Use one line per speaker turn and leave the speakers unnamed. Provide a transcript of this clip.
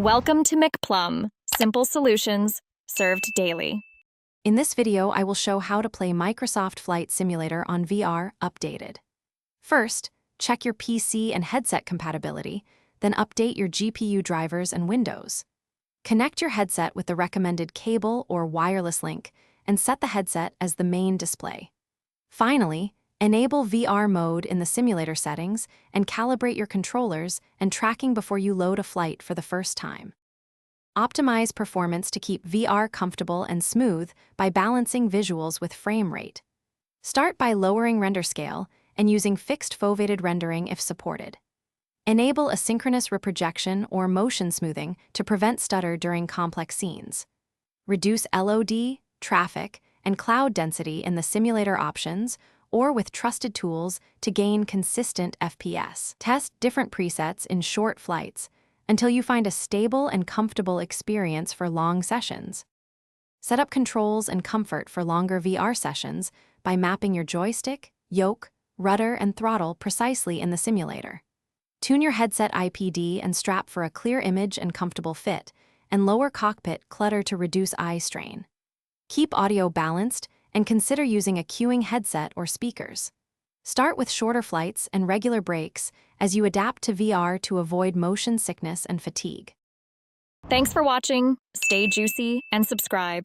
Welcome to McPlum, simple solutions served daily.
In this video, I will show how to play Microsoft Flight Simulator on VR Updated. First, check your PC and headset compatibility, then update your GPU drivers and Windows. Connect your headset with the recommended cable or wireless link and set the headset as the main display. Finally, enable VR mode in the simulator settings and calibrate your controllers and tracking before you load a flight for the first time. Optimize performance to keep VR comfortable and smooth by balancing visuals with frame rate. Start by lowering render scale and using fixed foveated rendering if supported. Enable asynchronous reprojection or motion smoothing to prevent stutter during complex scenes. Reduce LOD, traffic, and cloud density in the simulator options or with trusted tools to gain consistent FPS. Test different presets in short flights until you find a stable and comfortable experience for long sessions. Set up controls and comfort for longer VR sessions by mapping your joystick, yoke, rudder, and throttle precisely in the simulator. Tune your headset IPD and strap for a clear image and comfortable fit, and lower cockpit clutter to reduce eye strain. Keep audio balanced and consider using a cueing headset or speakers. Start with shorter flights and regular breaks as you adapt to VR to avoid motion sickness and fatigue.
Thanks for watching. Stay juicy and subscribe.